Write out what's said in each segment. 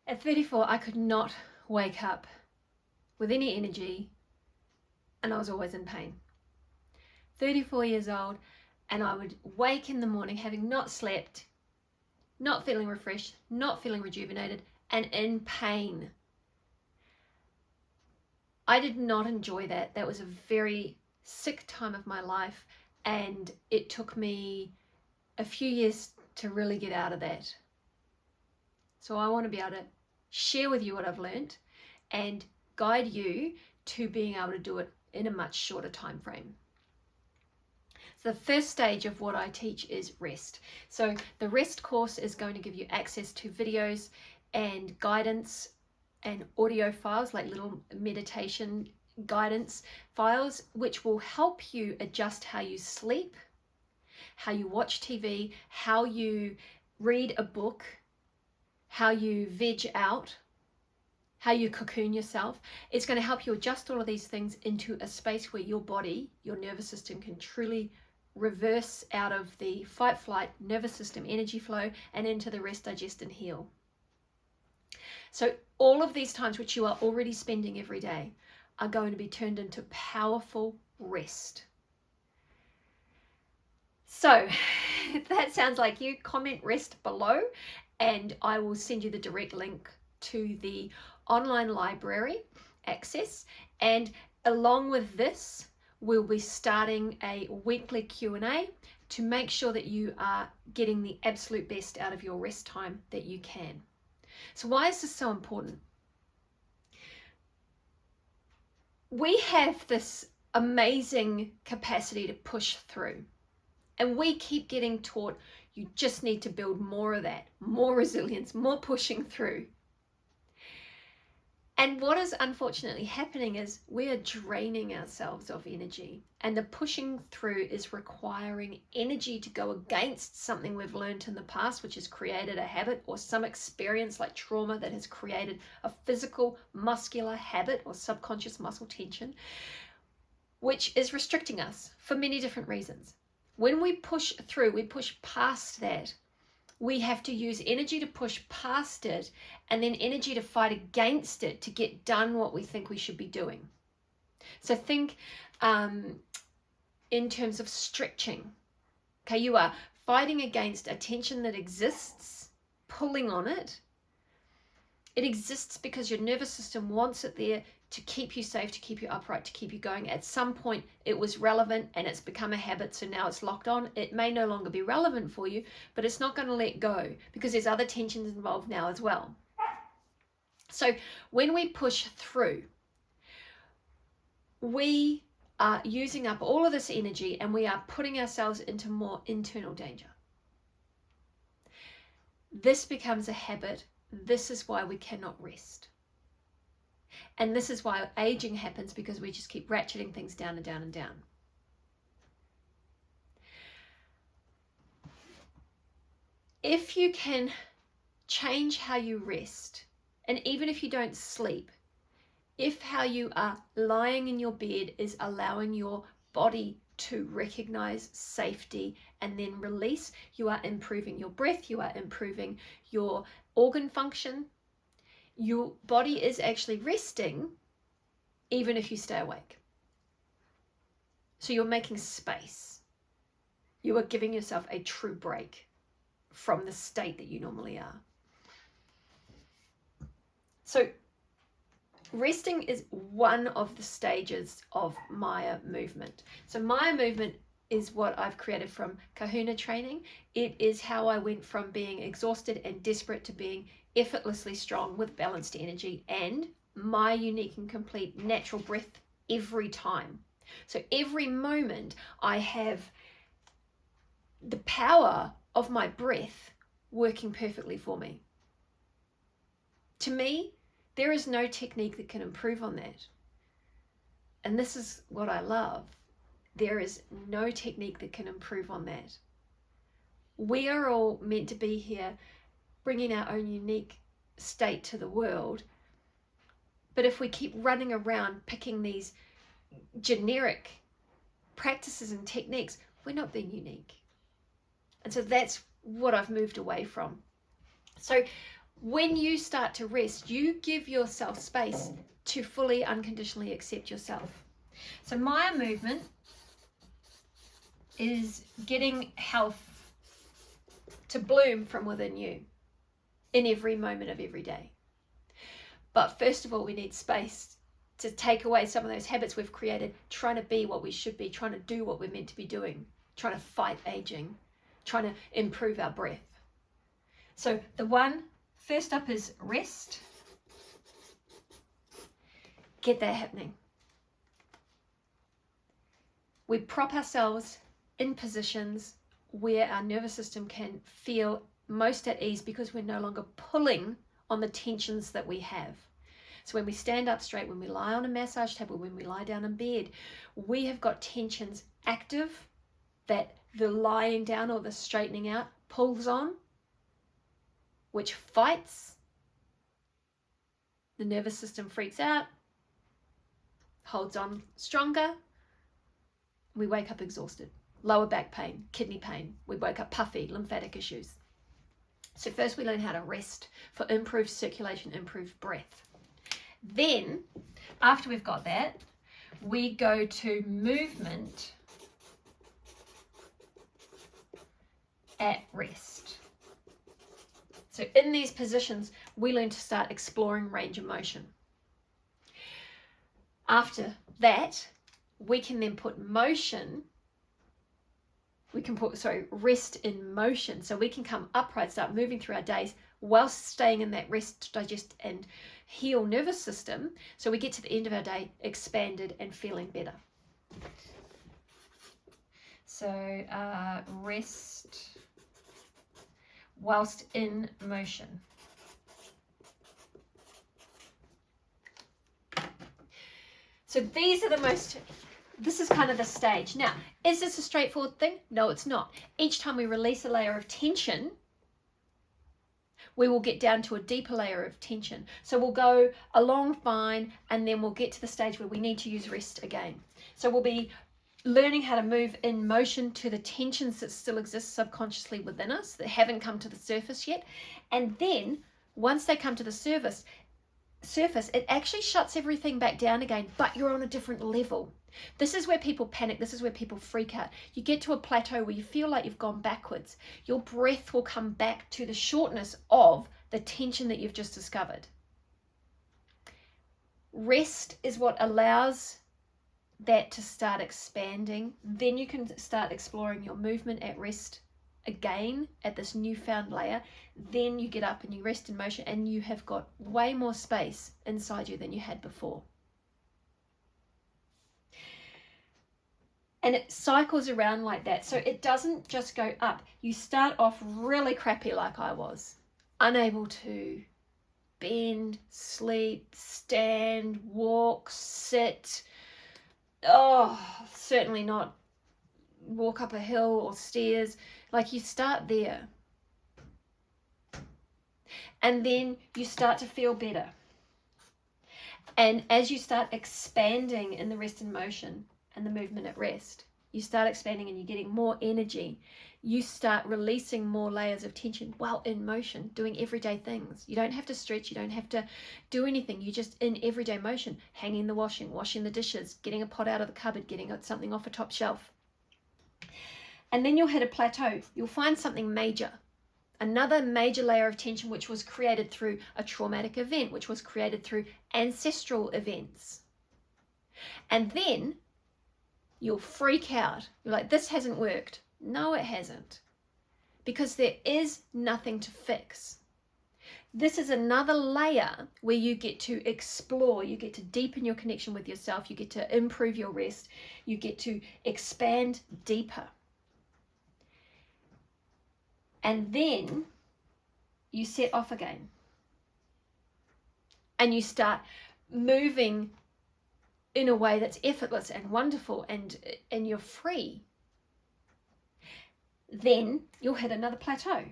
At 34, I could not wake up with any energy, and I was always in pain. 34 years old, and I would wake in the morning having not slept, not feeling refreshed, not feeling rejuvenated, and in pain. I did not enjoy that. That was a very sick time of my life, and it took me a few years to really get out of that. So I want to be able to share with you what I've learned and guide you to being able to do it in a much shorter time frame. So the first stage of what I teach is rest. So the rest course is going to give you access to videos and guidance and audio files, like little meditation guidance files, which will help you adjust how you sleep, how you watch TV, how you read a book, how you veg out, how you cocoon yourself. It's going to help you adjust all of these things into a space where your body, your nervous system, can truly reverse out of the fight flight nervous system energy flow and into the rest, digest, and heal. So all of these times which you are already spending every day are going to be turned into powerful rest. So if that sounds like you, comment rest below and I will send you the direct link to the online library access. And along with this, we'll be starting a weekly Q&A to make sure that you are getting the absolute best out of your rest time that you can. So why is this so important? We have this amazing capacity to push through, and we keep getting taught you just need to build more of that, more resilience, more pushing through. And what is unfortunately happening is we are draining ourselves of energy, and the pushing through is requiring energy to go against something we've learned in the past, which has created a habit, or some experience like trauma that has created a physical muscular habit or subconscious muscle tension, which is restricting us for many different reasons. When we push through, we push past that. We have to use energy to push past it, and then energy to fight against it to get done what we think we should be doing. So think in terms of stretching. Okay, you are fighting against a tension that exists, pulling on it. It exists because your nervous system wants it there to keep you safe, to keep you upright, to keep you going. At some point it was relevant and it's become a habit, so now it's locked on. It may no longer be relevant for you, but it's not going to let go because there's other tensions involved now as well. So when we push through, we are using up all of this energy and we are putting ourselves into more internal danger. This becomes a habit. This is why we cannot rest. And this is why aging happens, because we just keep ratcheting things down and down and down. If you can change how you rest, and even if you don't sleep, if how you are lying in your bed is allowing your body to recognize safety and then release, you are improving your breath, you are improving your organ function. Your body is actually resting even if you stay awake. So you're making space. You are giving yourself a true break from the state that you normally are. So resting is one of the stages of Maya movement. So Maya movement is what I've created from Kahuna training. It is how I went from being exhausted and desperate to being effortlessly strong with balanced energy and my unique and complete natural breath every time. So every moment I have the power of my breath working perfectly for me. To me, there is no technique that can improve on that. And this is what I love. There is no technique that can improve on that. We are all meant to be here bringing our own unique state to the world. But if we keep running around picking these generic practices and techniques, we're not being unique. And so that's what I've moved away from. So When you start to rest, you give yourself space to fully unconditionally accept yourself. So Maya movement is getting health to bloom from within you in every moment of every day. But first of all, we need space to take away some of those habits we've created, trying to be what we should be, trying to do what we're meant to be doing, trying to fight aging, trying to improve our breath. So the one first up is rest. Get that happening. We prop ourselves in positions where our nervous system can feel most at ease because we're no longer pulling on the tensions that we have. So when we stand up straight, when we lie on a massage table, when we lie down in bed, we have got tensions active that the lying down or the straightening out pulls on, which fights. The nervous system freaks out, holds on stronger. We wake up exhausted. Lower back pain, kidney pain. We wake up puffy, lymphatic issues. So first we learn how to rest for improved circulation, improved breath. Then, after we've got that, we go to movement at rest. So in these positions, we learn to start exploring range of motion. After that, we can then put rest in motion. So we can come upright, start moving through our days whilst staying in that rest, digest and heal nervous system. So we get to the end of our day expanded and feeling better. So rest whilst in motion. So these are this is kind of the stage. Now, is this a straightforward thing? No, it's not. Each time we release a layer of tension, we will get down to a deeper layer of tension. So we'll go along fine, and then we'll get to the stage where we need to use rest again. So we'll be learning how to move in motion to the tensions that still exist subconsciously within us that haven't come to the surface yet. And then once they come to the surface, it actually shuts everything back down again, but you're on a different level. This is where people panic. This is where people freak out. You get to a plateau where you feel like you've gone backwards. Your breath will come back to the shortness of the tension that you've just discovered. Rest is what allows that to start expanding. Then you can start exploring your movement at rest again at this newfound layer. Then you get up and you rest in motion, and you have got way more space inside you than you had before. And it cycles around like that. So it doesn't just go up. You start off really crappy like I was, unable to bend, sleep, stand, walk, sit. Oh, certainly not walk up a hill or stairs. Like, you start there. And then you start to feel better. And as you start expanding in the rest in motion and the movement at rest, you start expanding and you're getting more energy. You start releasing more layers of tension while in motion, doing everyday things. You don't have to stretch. You don't have to do anything. You're just in everyday motion, hanging the washing, washing the dishes, getting a pot out of the cupboard, getting something off a top shelf. And then you'll hit a plateau. You'll find something major. Another major layer of tension which was created through a traumatic event, which was created through ancestral events. And then you'll freak out. You're like, this hasn't worked. No, it hasn't. Because there is nothing to fix. This is another layer where you get to explore, you get to deepen your connection with yourself, you get to improve your rest, you get to expand deeper. And then you set off again. And you start moving in a way that's effortless and wonderful, and you're free. Then you'll hit another plateau.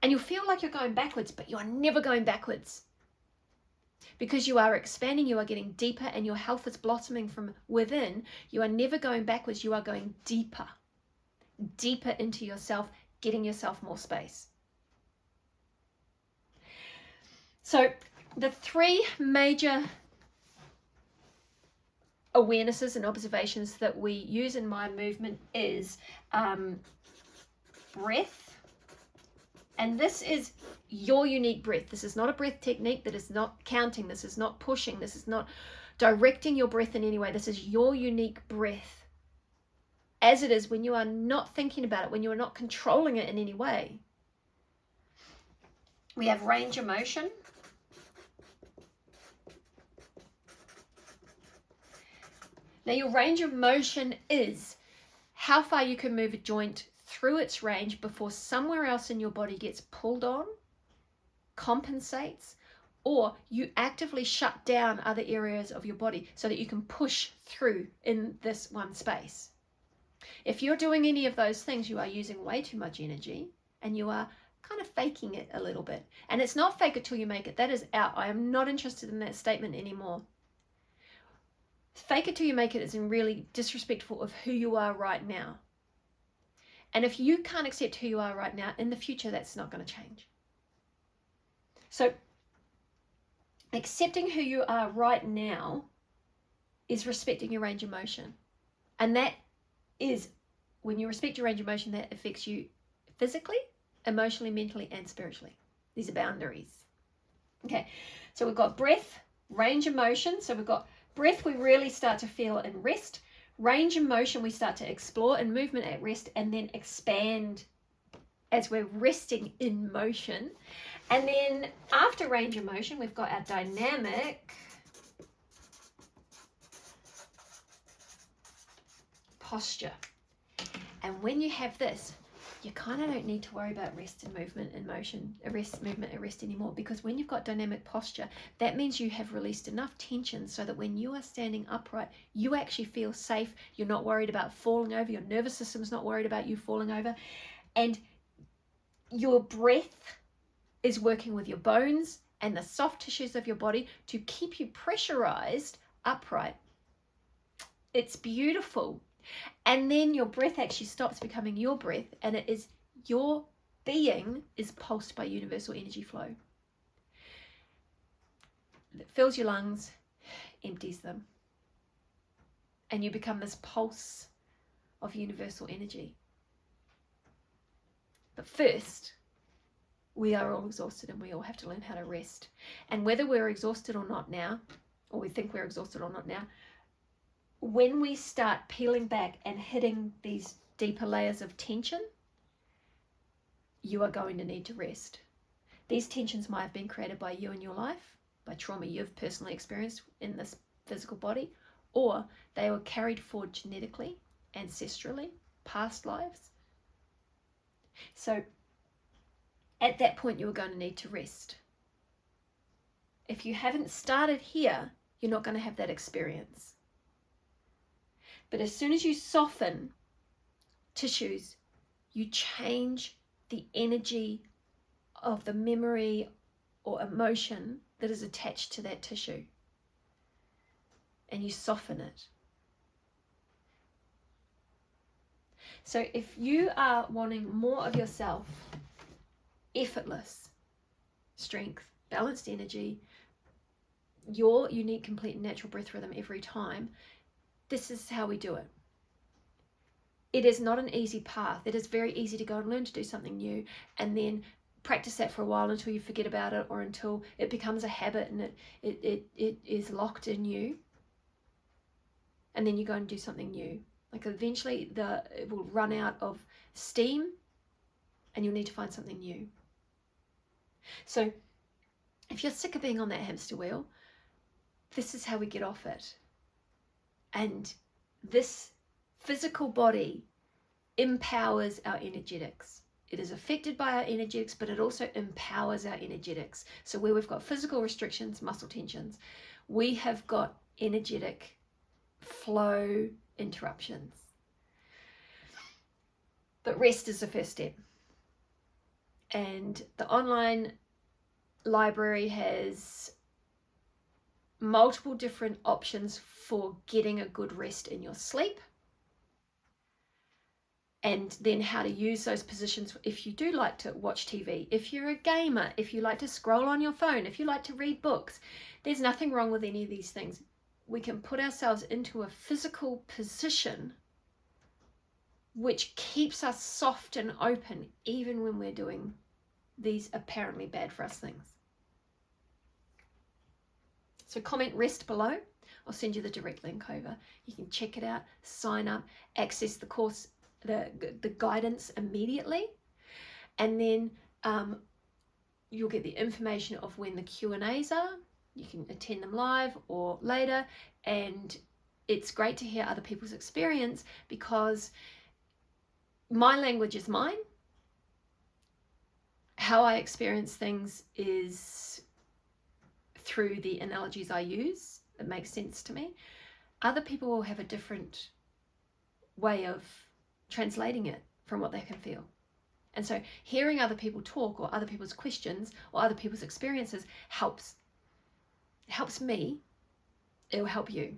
And you'll feel like you're going backwards, but you are never going backwards. Because you are expanding, you are getting deeper, and your health is blossoming from within. You are never going backwards, you are going deeper. Deeper into yourself, getting yourself more space. So the three major awarenesses and observations that we use in mind movement is breath. And this is your unique breath. This is not a breath technique. That is not counting. This is not pushing. This is not directing your breath in any way. This is your unique breath as it is when you are not thinking about it, when you are not controlling it in any way. We have range of motion. Now your range of motion is how far you can move a joint through its range before somewhere else in your body gets pulled on, compensates, or you actively shut down other areas of your body so that you can push through in this one space. If you're doing any of those things, you are using way too much energy and you are kind of faking it a little bit. And it's not fake it till you make it. That is out. I am not interested in that statement anymore. Fake it till you make it is really disrespectful of who you are right now. And if you can't accept who you are right now, in the future, that's not going to change. So accepting who you are right now is respecting your range of motion. And that is, when you respect your range of motion, that affects you physically, emotionally, mentally, and spiritually. These are boundaries. Okay, so we've got breath, range of motion. So we've got breath, we really start to feel in rest. Range of motion, we start to explore, and movement at rest, and then expand as we're resting in motion. And then after range of motion, we've got our dynamic posture. And when you have this, you kind of don't need to worry about rest and movement and motion, movement and rest anymore, because when you've got dynamic posture, that means you have released enough tension so that when you are standing upright, you actually feel safe. You're not worried about falling over. Your nervous system's not worried about you falling over. And your breath is working with your bones and the soft tissues of your body to keep you pressurized upright. It's beautiful. And then your breath actually stops becoming your breath, and it is your being is pulsed by universal energy flow. It fills your lungs, empties them, and you become this pulse of universal energy. But first, we are all exhausted and we all have to learn how to rest. And whether we're exhausted or not now, or we think we're exhausted or not now, when we start peeling back and hitting these deeper layers of tension, you are going to need to rest. These tensions might have been created by you in your life, by trauma you've personally experienced in this physical body, or they were carried forward genetically, ancestrally, past lives. So at that point, you are going to need to rest. If you haven't started here, you're not going to have that experience. But as soon as you soften tissues, you change the energy of the memory or emotion that is attached to that tissue. And you soften it. So if you are wanting more of yourself, effortless strength, balanced energy, your unique, complete, and natural breath rhythm every time, this is how we do it. It is not an easy path. It is very easy to go and learn to do something new and then practice that for a while until you forget about it, or until it becomes a habit and it is locked in you. And then you go and do something new. Like eventually it will run out of steam and you'll need to find something new. So if you're sick of being on that hamster wheel, this is how we get off it. And this physical body empowers our energetics. It is affected by our energetics, but it also empowers our energetics. So where we've got physical restrictions, muscle tensions, we have got energetic flow interruptions. But rest is the first step. And the online library has multiple different options for getting a good rest in your sleep. and then how to use those positions if you do like to watch TV, if you're a gamer, if you like to scroll on your phone, if you like to read books. There's nothing wrong with any of these things. We can put ourselves into a physical position which keeps us soft and open even when we're doing these apparently bad for us things. So comment rest below. I'll send you the direct link over. You can check it out, sign up, access the course, the guidance immediately, and then you'll get the information of when the Q&As are. You can attend them live or later, and it's great to hear other people's experience, because my language is mine. How I experience things is through the analogies I use. It makes sense to me. Other people will have a different way of translating it from what they can feel. And so hearing other people talk, or other people's questions, or other people's experiences helps me. It will help you.